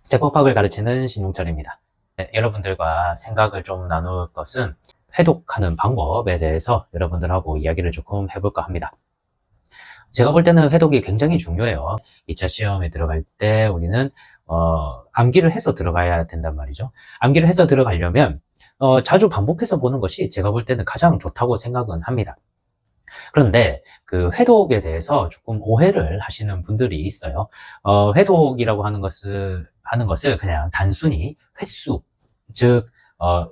세법학을 가르치는 신용철입니다. 네, 여러분들과 생각을 좀 나눌 것은 회독하는 방법에 대해서 여러분들하고 이야기를 조금 해볼까 합니다. 제가 볼 때는 회독이 굉장히 중요해요. 2차 시험에 들어갈 때 우리는 암기를 해서 들어가야 된단 말이죠. 암기를 해서 들어가려면 자주 반복해서 보는 것이 제가 볼 때는 가장 좋다고 생각은 합니다. 그런데 그 회독에 대해서 조금 오해를 하시는 분들이 있어요. 회독이라고 하는 것을 그냥 단순히 횟수, 즉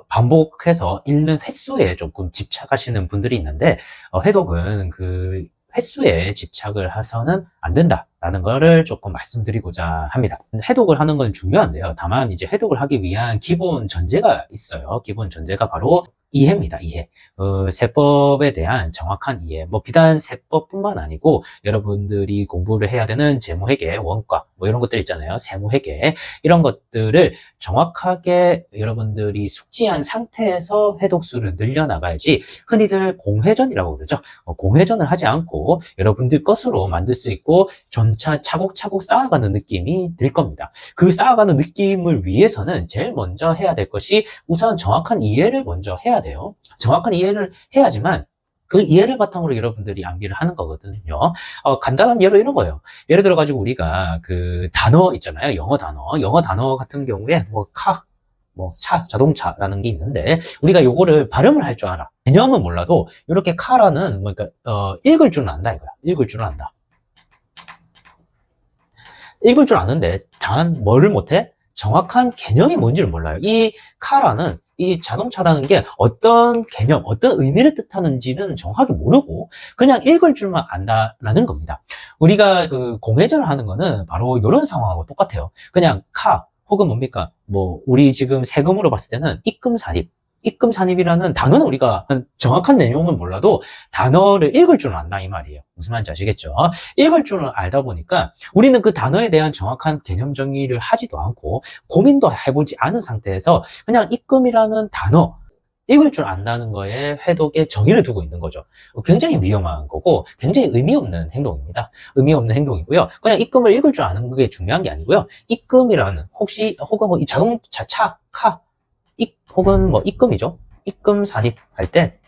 반복해서 읽는 횟수에 조금 집착하시는 분들이 있는데, 회독은 그 횟수에 집착을 해서는 안 된다라는 거를 조금 말씀드리고자 합니다. 회독을 하는 건 중요한데요. 다만 이제 회독을 하기 위한 기본 전제가 있어요. 기본 전제가 바로 이해입니다. 이해. 세법에 대한 정확한 이해. 뭐 비단 세법뿐만 아니고 여러분들이 공부를 해야 되는 재무회계, 원가 뭐 이런 것들 있잖아요. 세무회계 이런 것들을 정확하게 여러분들이 숙지한 상태에서 회독수를 늘려나가야지, 흔히들 공회전이라고 그러죠. 공회전을 하지 않고 여러분들 것으로 만들 수 있고 점차 차곡차곡 쌓아가는 느낌이 들 겁니다. 그 쌓아가는 느낌을 위해서는 제일 먼저 해야 될 것이 우선 정확한 이해를 먼저 해야 돼요. 정확한 이해를 해야지만 그 이해를 바탕으로 여러분들이 암기를 하는 거거든요. 간단한 예로 이런 거예요. 예를 들어가지고 우리가 그 단어 있잖아요. 영어 단어 같은 경우에 뭐 자동차라는 게 있는데, 우리가 요거를 발음을 할 줄 알아. 개념은 몰라도 이렇게 카라는 그러니까 읽을 줄은 안다 이거야. 읽을 줄은 안다. 읽을 줄 아는데 단 뭐를 못해? 정확한 개념이 뭔지를 몰라요. 이 카라는, 이 자동차라는 게 어떤 개념, 어떤 의미를 뜻하는지는 정확하게 모르고 그냥 읽을 줄만 안다라는 겁니다. 우리가 그 공회전을 하는 거는 바로 이런 상황하고 똑같아요. 그냥 혹은 뭡니까? 뭐 우리 지금 세금으로 봤을 때는 입금산입이라는 단어는 우리가 정확한 내용은 몰라도 단어를 읽을 줄은 안다 이 말이에요. 무슨 말인지 아시겠죠? 읽을 줄은 알다 보니까 우리는 그 단어에 대한 정확한 개념 정의를 하지도 않고 고민도 해보지 않은 상태에서 그냥 입금이라는 단어, 읽을 줄 안다는 거에 회독의 정의를 두고 있는 거죠. 굉장히 위험한 거고 굉장히 의미 없는 행동입니다. 의미 없는 행동이고요. 그냥 입금을 읽을 줄 아는 게 중요한 게 아니고요. 입금이라는 혹은 뭐 이 자동차, 혹은 뭐 입금이죠. 입금 산입할 때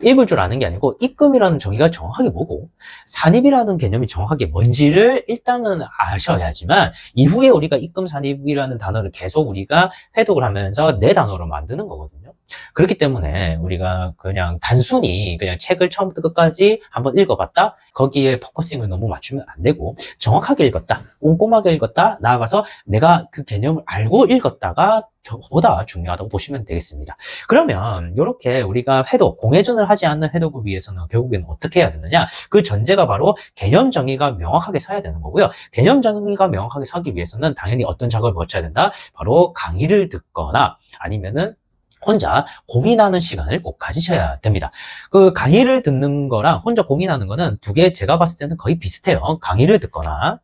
읽을 줄 아는 게 아니고 입금이라는 정의가 정확하게 뭐고 산입이라는 개념이 정확하게 뭔지를 일단은 아셔야지만 이후에 우리가 입금 산입이라는 단어를 계속 우리가 회독을 하면서 내 단어로 만드는 거거든요. 그렇기 때문에 우리가 그냥 단순히 그냥 책을 처음부터 끝까지 한번 읽어봤다, 거기에 포커싱을 너무 맞추면 안 되고 정확하게 읽었다, 꼼꼼하게 읽었다, 나아가서 내가 그 개념을 알고 읽었다가 보다 중요하다고 보시면 되겠습니다. 그러면 이렇게 우리가 공회전을 하지 않는 회독을 위해서는 결국에는 어떻게 해야 되느냐? 그 전제가 바로 개념 정의가 명확하게 서야 되는 거고요. 개념 정의가 명확하게 서기 위해서는 당연히 어떤 작업을 거쳐야 된다? 바로 강의를 듣거나 아니면은 혼자 고민하는 시간을 꼭 가지셔야 됩니다. 그 강의를 듣는 거랑 혼자 고민하는 거는 두 개 제가 봤을 때는 거의 비슷해요. 강의를 듣거나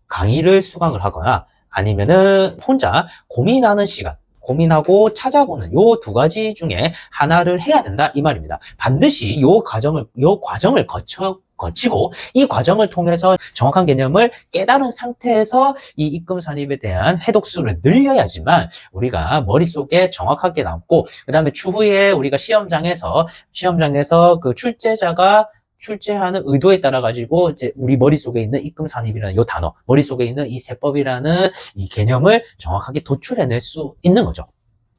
강의를 수강을 하거나 아니면은 혼자 고민하는 시간, 고민하고 찾아보는 요 두 가지 중에 하나를 해야 된다 이 말입니다. 반드시 요 과정을 거치고 이 과정을 통해서 정확한 개념을 깨달은 상태에서 이 입금 산입에 대한 회독수를 늘려야지만 우리가 머릿속에 정확하게 남고, 그 다음에 추후에 우리가 시험장에서 그 출제자가 출제하는 의도에 따라 가지고 이제 우리 머릿속에 있는 입금 산입이라는 이 단어, 머릿속에 있는 이 세법이라는 이 개념을 정확하게 도출해낼 수 있는 거죠.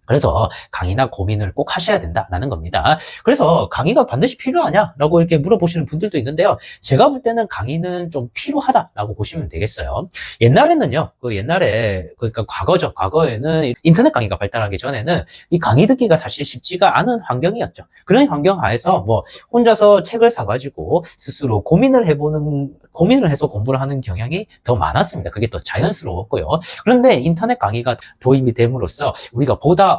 그래서 강의나 고민을 꼭 하셔야 된다라는 겁니다. 그래서 강의가 반드시 필요하냐라고 이렇게 물어보시는 분들도 있는데요. 제가 볼 때는 강의는 좀 필요하다라고 보시면 되겠어요. 옛날에는요, 그러니까 과거에는 인터넷 강의가 발달하기 전에는 이 강의 듣기가 사실 쉽지가 않은 환경이었죠. 그런 환경 하에서 뭐 혼자서 책을 사가지고 스스로 고민을 해서 공부를 하는 경향이 더 많았습니다. 그게 더 자연스러웠고요. 그런데 인터넷 강의가 도입이 됨으로써 우리가 보다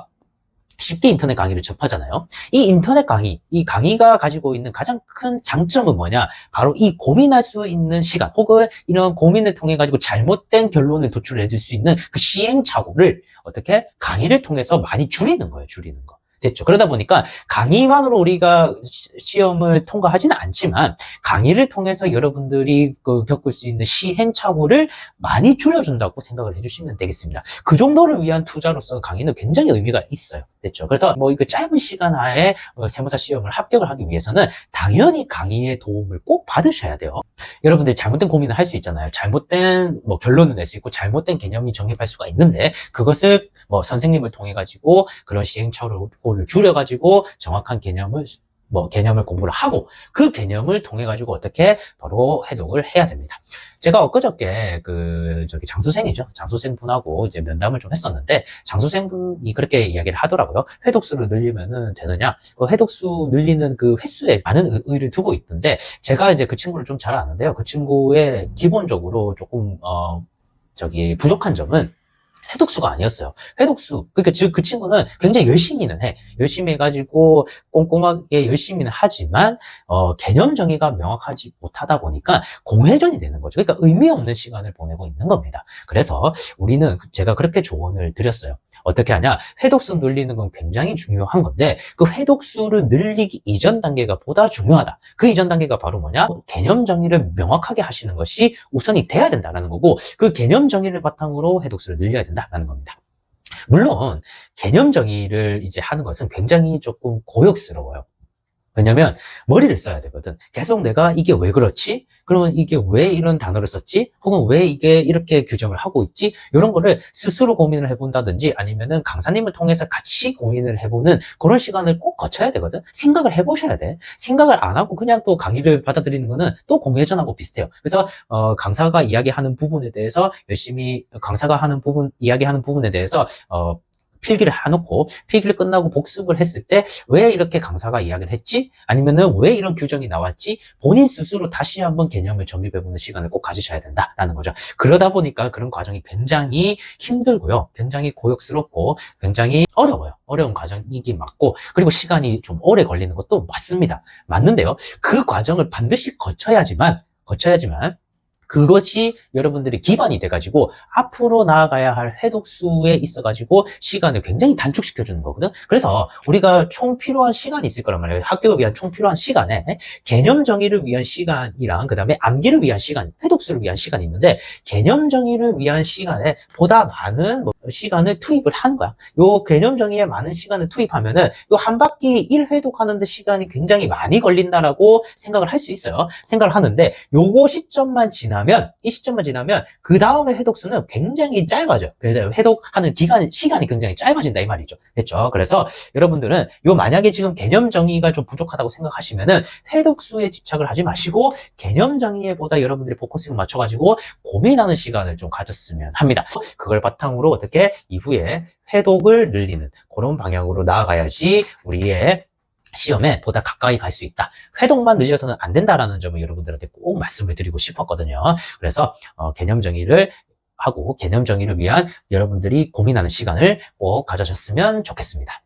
쉽게 인터넷 강의를 접하잖아요. 이 강의가 가지고 있는 가장 큰 장점은 뭐냐? 바로 이 고민할 수 있는 시간, 혹은 이런 고민을 통해 가지고 잘못된 결론을 도출해 줄 수 있는 그 시행착오를 어떻게 강의를 통해서 많이 줄이는 거예요, 줄이는 거. 됐죠. 그러다 보니까 강의만으로 우리가 시험을 통과하지는 않지만 강의를 통해서 여러분들이 겪을 수 있는 시행착오를 많이 줄여준다고 생각을 해주시면 되겠습니다. 그 정도를 위한 투자로서 강의는 굉장히 의미가 있어요. 됐죠. 그래서 뭐 이거 짧은 시간 하에 세무사 시험을 합격을 하기 위해서는 당연히 강의의 도움을 꼭 받으셔야 돼요. 여러분들이 잘못된 고민을 할 수 있잖아요. 잘못된 뭐 결론을 낼 수 있고 잘못된 개념이 정립할 수가 있는데 그것을 뭐 선생님을 통해 가지고 그런 시행착오를 줄여 가지고 정확한 개념을 공부를 하고 그 개념을 통해 가지고 어떻게 바로 해독을 해야 됩니다. 제가 엊그저께 장수생이죠. 장수생 분하고 이제 면담을 좀 했었는데 장수생 분이 그렇게 이야기를 하더라고요. 회독수를 늘리면은 되느냐? 회독수 늘리는 그 횟수에 많은 의의를 두고 있던데 제가 이제 그 친구를 좀 잘 아는데요. 그 친구의 기본적으로 조금 부족한 점은 회독수가 아니었어요. 회독수. 그러니까 즉 그 친구는 굉장히 열심히는 해. 열심히 해가지고 꼼꼼하게 열심히는 하지만 개념 정의가 명확하지 못하다 보니까 공회전이 되는 거죠. 그러니까 의미 없는 시간을 보내고 있는 겁니다. 그래서 제가 그렇게 조언을 드렸어요. 어떻게 하냐? 회독수 늘리는 건 굉장히 중요한 건데 그 회독수를 늘리기 이전 단계가 보다 중요하다. 그 이전 단계가 바로 뭐냐? 개념 정의를 명확하게 하시는 것이 우선이 돼야 된다는 거고 그 개념 정의를 바탕으로 회독수를 늘려야 된다는 겁니다. 물론 개념 정의를 이제 하는 것은 굉장히 조금 고역스러워요. 왜냐면 머리를 써야 되거든. 계속 내가 이게 왜 그렇지? 그러면 이게 왜 이런 단어를 썼지? 혹은 왜 이게 이렇게 규정을 하고 있지? 이런 거를 스스로 고민을 해본다든지 아니면은 강사님을 통해서 같이 고민을 해보는 그런 시간을 꼭 거쳐야 되거든. 생각을 해보셔야 돼. 생각을 안 하고 그냥 또 강의를 받아들이는 거는 또 공회전하고 비슷해요. 그래서 강사가 이야기하는 부분에 대해서 열심히 이야기하는 부분에 대해서 필기를 해놓고 필기를 끝나고 복습을 했을 때 왜 이렇게 강사가 이야기를 했지? 아니면은 왜 이런 규정이 나왔지? 본인 스스로 다시 한번 개념을 정립해보는 시간을 꼭 가지셔야 된다라는 거죠. 그러다 보니까 그런 과정이 굉장히 힘들고요. 굉장히 고역스럽고 굉장히 어려워요. 어려운 과정이기 맞고 그리고 시간이 좀 오래 걸리는 것도 맞습니다. 맞는데요. 그 과정을 반드시 거쳐야지만 그것이 여러분들이 기반이 돼가지고 앞으로 나아가야 할 회독수에 있어가지고 시간을 굉장히 단축시켜주는 거거든. 그래서 우리가 총 필요한 시간이 있을 거란 말이에요. 합격을 위한 총 필요한 시간에 개념 정의를 위한 시간이랑 그 다음에 암기를 위한 시간, 회독수를 위한 시간이 있는데 개념 정의를 위한 시간에 보다 많은 시간을 투입을 하는 거야. 요 개념 정의에 많은 시간을 투입하면은 요 한 바퀴 1회독 하는데 시간이 굉장히 많이 걸린다라고 생각을 할 수 있어요. 생각을 하는데 이 시점만 지나면 그 다음에 회독수는 굉장히 짧아져. 그래서 회독하는 시간이 굉장히 짧아진다 이 말이죠. 됐죠? 그래서 여러분들은 만약에 지금 개념 정의가 좀 부족하다고 생각하시면은 회독수에 집착을 하지 마시고 개념 정의에 보다 여러분들이 포커스를 맞춰가지고 고민하는 시간을 좀 가졌으면 합니다. 그걸 바탕으로 어떻게 이후에 회독을 늘리는 그런 방향으로 나아가야지 우리의 시험에 보다 가까이 갈 수 있다. 회독만 늘려서는 안 된다라는 점을 여러분들한테 꼭 말씀을 드리고 싶었거든요. 그래서 개념 정의를 하고 개념 정의를 위한 여러분들이 고민하는 시간을 꼭 가져셨으면 좋겠습니다.